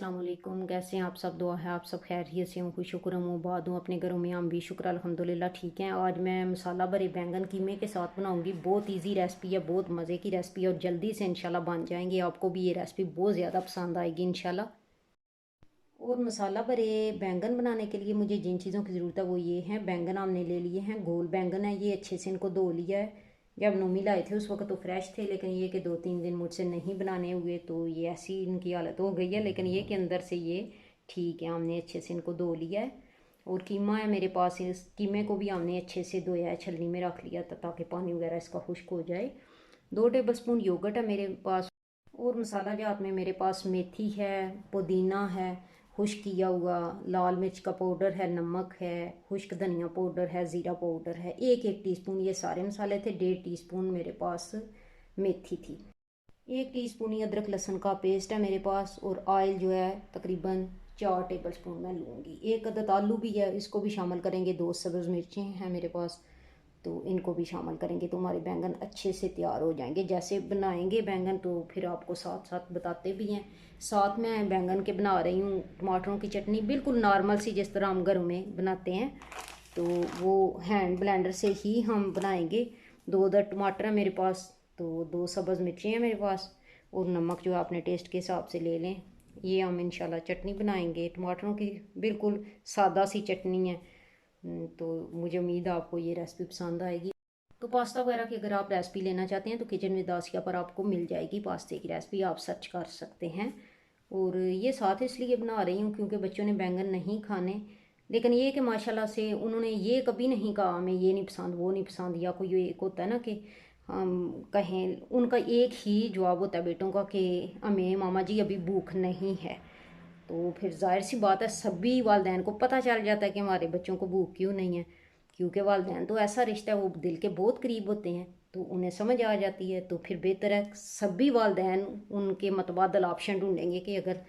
अस्सलाम वालेकुम। कैसे हैं आप सब? दुआ है आप सब खैरियत से हों, खुश शुक्र मुबाद हों। अपने घरों में हम भी शुक्र अल्हम्दुलिल्लाह ठीक हैं। आज मैं मसाला भरे बैंगन कीमे के साथ बनाऊंगी। बहुत इजी रेसिपी है, बहुत मज़े की रेसिपी है और जल्दी से इंशाल्लाह बन जाएंगी। आपको भी ये रेसिपी बहुत ज़्यादा पसंद आएगी इंशाल्लाह। और मसाला भरे बैंगन बनाने के लिए मुझे जिन चीज़ों की ज़रूरत है वो ये हैं। बैंगन हमने ले लिए हैं, गोल बैंगन है ये, अच्छे से इनको धो लिया है। जब नूमी लाए थे उस वक्त तो फ्रेश थे, लेकिन ये कि 2-3 दिन मुझसे नहीं बनाने हुए तो ये ऐसी इनकी हालत हो गई है। लेकिन ये कि अंदर से ये ठीक है, हमने अच्छे से इनको धो लिया है। और कीमा है मेरे पास, इस कीमे को भी हमने अच्छे से धोया है, छलनी में रख लिया ताकि पानी वगैरह इसका खुश्क हो जाए। 2 टेबल स्पून योगर्ट है मेरे पास। और मसाला जात में मेरे पास मेथी है, पुदीना है, खुश्क किया हुआ, लाल मिर्च का पाउडर है, नमक है, खुश्क धनिया पाउडर है, ज़ीरा पाउडर है। एक एक टीस्पून ये सारे मसाले थे। 1.5 टीस्पून मेरे पास मेथी थी। 1 टीस्पून ही अदरक लहसुन का पेस्ट है मेरे पास। और ऑयल जो है तकरीबन 4 टेबल स्पून मैं लूँगी। एक अदद आलू भी है, इसको भी शामिल करेंगे। 2 सब्ज़ मिर्चें हैं मेरे पास, तो इनको भी शामिल करेंगे तो हमारे बैंगन अच्छे से तैयार हो जाएंगे। जैसे बनाएंगे बैंगन तो फिर आपको साथ साथ बताते भी हैं। साथ में बैंगन के बना रही हूँ टमाटरों की चटनी, बिल्कुल नॉर्मल सी जिस तरह हम घरों में बनाते हैं, तो वो हैंड ब्लेंडर से ही हम बनाएंगे। 2 टमाटर है मेरे पास, तो 2 सब्ज़ मिर्ची हैं मेरे पास। और नमक जो आपने टेस्ट के हिसाब से ले लें। ये हम इंशाल्लाह चटनी बनाएंगे टमाटरों की, बिल्कुल सादा सी चटनी है। तो मुझे उम्मीद है आपको ये रेसिपी पसंद आएगी। तो पास्ता वगैरह की अगर आप रेसिपी लेना चाहते हैं तो किचन विद आसिया पर आपको मिल जाएगी। पास्ते की रेसिपी आप सर्च कर सकते हैं। और ये साथ इसलिए बना रही हूँ क्योंकि बच्चों ने बैंगन नहीं खाने, लेकिन ये कि माशाल्लाह से उन्होंने ये कभी नहीं कहा हमें ये नहीं पसंद वो नहीं पसंद। या कोई एक होता है ना कि हम कहें, उनका एक ही जवाब होता है बेटों का कि हमें मामा जी अभी भूख नहीं है। तो फिर जाहिर सी बात है सभी वालदैन को पता चल जाता है कि हमारे बच्चों को भूख क्यों नहीं है, क्योंकि वालदैन तो ऐसा रिश्ता है, वो दिल के बहुत करीब होते हैं, तो उन्हें समझ आ जाती है। तो फिर बेहतर है सभी वालदैन उनके मतबादल ऑप्शन ढूंढेंगे कि अगर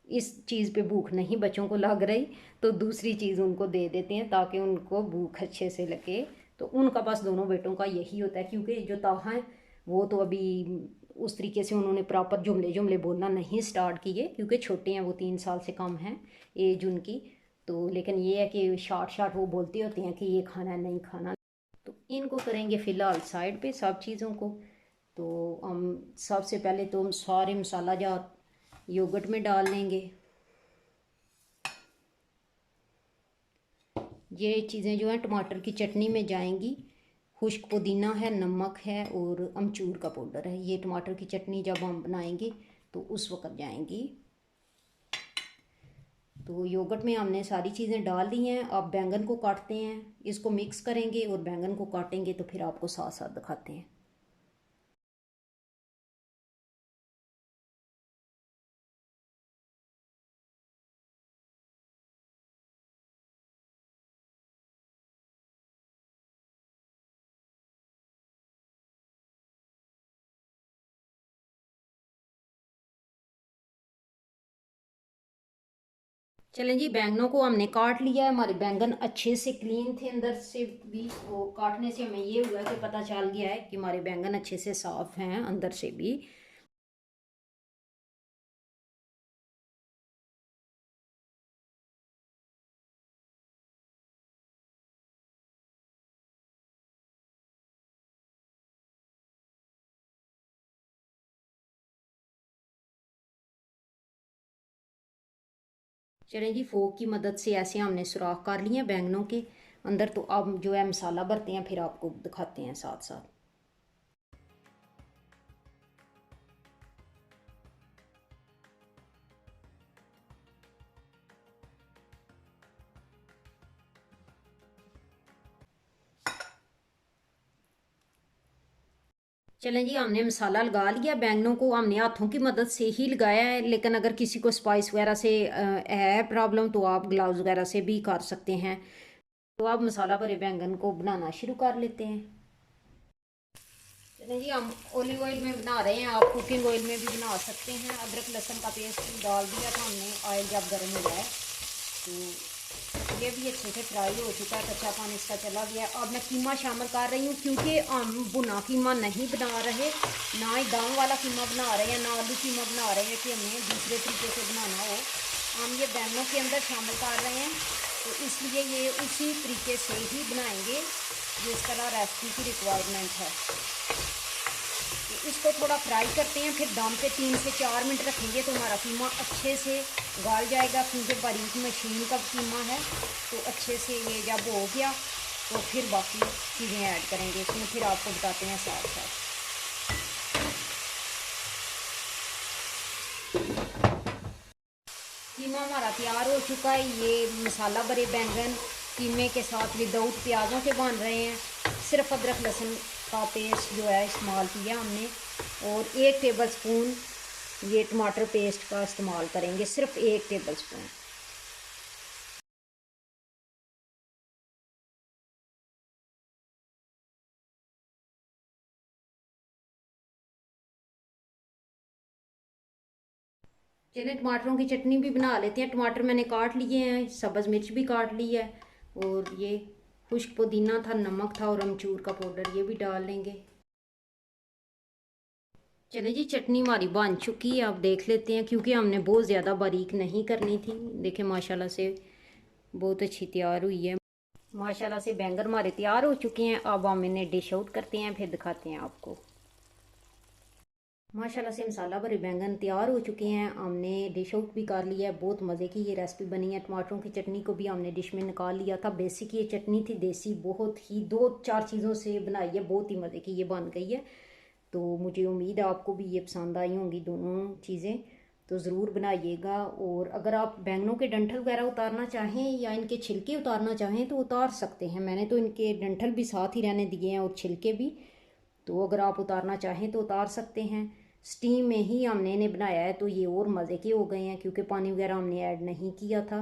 इस चीज़ पे भूख नहीं बच्चों को लग रही तो दूसरी चीज़ उनको दे देते हैं ताकि उनको भूख अच्छे से लगे। तो उनका बस दोनों बेटों का यही होता है, क्योंकि जो ताहा है वो तो अभी उस तरीके से उन्होंने प्रॉपर जुमले जुमले बोलना नहीं स्टार्ट किए, क्योंकि छोटे हैं वो, 3 साल से कम है एज उनकी। तो लेकिन ये है कि शार्ट शार्ट वो बोलते होते हैं कि ये खाना है नहीं खाना। तो इनको करेंगे फ़िलहाल साइड पे सब चीज़ों को। तो हम सबसे पहले तो हम सारे मसाला जात योगर्ट में डाल लेंगे। ये चीज़ें जो हैं टमाटर की चटनी में जाएंगी। खुश्क पुदीना है, नमक है और अमचूर का पाउडर है। ये टमाटर की चटनी जब हम बनाएंगे तो उस वक़्त जाएंगी। तो योगर्ट में हमने सारी चीज़ें डाल दी हैं। अब बैंगन को काटते हैं, इसको मिक्स करेंगे और बैंगन को काटेंगे तो फिर आपको साथ साथ दिखाते हैं। चलें जी, बैंगनों को हमने काट लिया है। हमारे बैंगन अच्छे से क्लीन थे अंदर से भी, वो काटने से हमें ये हुआ कि पता चल गया है कि हमारे बैंगन अच्छे से साफ़ हैं अंदर से भी। चलें जी, फोक की मदद से ऐसे हमने सुराख कर लिए हैं बैंगनों के अंदर। तो अब जो है मसाला भरते हैं, फिर आपको दिखाते हैं साथ साथ। चलें जी, हमने मसाला लगा लिया। बैंगनों को हमने हाथों की मदद से ही लगाया है, लेकिन अगर किसी को स्पाइस वगैरह से है प्रॉब्लम तो आप ग्लव्स वगैरह से भी कर सकते हैं। तो आप मसाला भरे बैंगन को बनाना शुरू कर लेते हैं। चलें जी, हम ऑलिव ऑयल में बना रहे हैं, आप कुकिंग ऑयल में भी बना सकते हैं। अदरक लहसुन का पेस्ट डाल दिया था हमने, ऑयल जब गर्म हो जाए तो ये भी अच्छे से फ्राई हो चुका है, कच्चा पानी इसका चला गया। अब मैं कीमा शामिल कर रही हूँ, क्योंकि हम भुना कीमा नहीं बना रहे, ना ही दाम वाला कीमा बना रहे हैं, ना आलू कीमा बना रहे हैं कि हमें दूसरे तरीके से बनाना हो। हम ये बैंगनों के अंदर शामिल कर रहे हैं, तो इसलिए ये उसी तरीके से ही बनाएंगे जिस तरह रेसिपी की रिक्वायरमेंट है। इसको थोड़ा फ्राई करते हैं, फिर दम पे 3 से 4 मिनट रखेंगे तो हमारा कीमा अच्छे से गाल जाएगा, क्योंकि बारीक मशीन का कीमा है। तो अच्छे से ये जब हो गया तो फिर बाकी चीज़ें ऐड करेंगे इसमें, फिर आपको बताते हैं साथ साथ। कीमा हमारा तैयार हो चुका है। ये मसाला भरे बैंगन कीमे के साथ विदाउट प्याज़ों के बन रहे हैं। सिर्फ अदरक लहसुन का पेस्ट जो है इस्तेमाल किया हमने, और 1 टेबल स्पून ये टमाटर पेस्ट का इस्तेमाल करेंगे, सिर्फ 1 टेबल स्पून। चलिए टमाटरों की चटनी भी बना लेते हैं। टमाटर मैंने काट लिए हैं, सब्ज़ मिर्च भी काट ली है, और ये खुश्क पुदीना था, नमक था और अमचूर का पाउडर, ये भी डाल लेंगे। चलिए जी, चटनी हमारी बन चुकी है, अब देख लेते हैं, क्योंकि हमने बहुत ज़्यादा बारीक नहीं करनी थी। देखें माशाल्लाह से बहुत अच्छी तैयार हुई है। माशाल्लाह से बैंगन हमारे तैयार हो चुके हैं। अब हम इन्हें डिश आउट करते हैं, फिर दिखाते हैं आपको। माशाल्लाह से मसाला भरे बैंगन तैयार हो चुके हैं, हमने डिश आउट भी कर लिया है। बहुत मज़े की ये रेसिपी बनी है। टमाटरों की चटनी को भी हमने डिश में निकाल लिया था। बेसिक ये चटनी थी देसी, बहुत ही 2-4 चीज़ों से बनाई है, बहुत ही मज़े की ये बन गई है। तो मुझे उम्मीद है आपको भी ये पसंद आई होंगी दोनों चीज़ें, तो ज़रूर बनाइएगा। और अगर आप बैंगनों के डंठल वगैरह उतारना चाहें या इनके छिलके उतारना चाहें तो उतार सकते हैं। मैंने तो इनके डंठल भी साथ ही रहने दिए हैं और छिलके भी, तो अगर आप उतारना चाहें तो उतार सकते हैं। स्टीम में ही हमने इन्हें बनाया है, तो ये और मज़े के हो गए हैं, क्योंकि पानी वगैरह हमने ऐड नहीं किया था।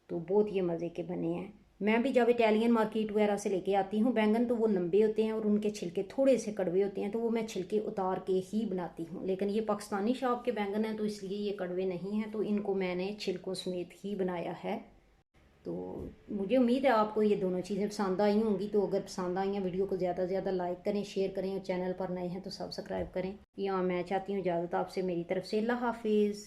तो बहुत ये मज़े के बने हैं। मैं भी जब इटालियन मार्केट वगैरह से लेके आती हूँ बैंगन, तो वो लंबे होते हैं और उनके छिलके थोड़े से कड़वे होते हैं, तो वो मैं छिलके उतार के ही बनाती हूँ। लेकिन ये पाकिस्तानी शॉप के बैंगन हैं, तो इसलिए ये कड़वे नहीं हैं, तो इनको मैंने छिलकों समेत ही बनाया है। तो मुझे उम्मीद है आपको ये दोनों चीज़ें पसंद आई होंगी। तो अगर पसंद आई हैं, वीडियो को ज़्यादा से ज़्यादा लाइक करें, शेयर करें, और चैनल पर नए हैं तो सब्सक्राइब करें। या मैं चाहती हूँ इजाज़त आपसे मेरी तरफ से। अल्लाह हाफिज़।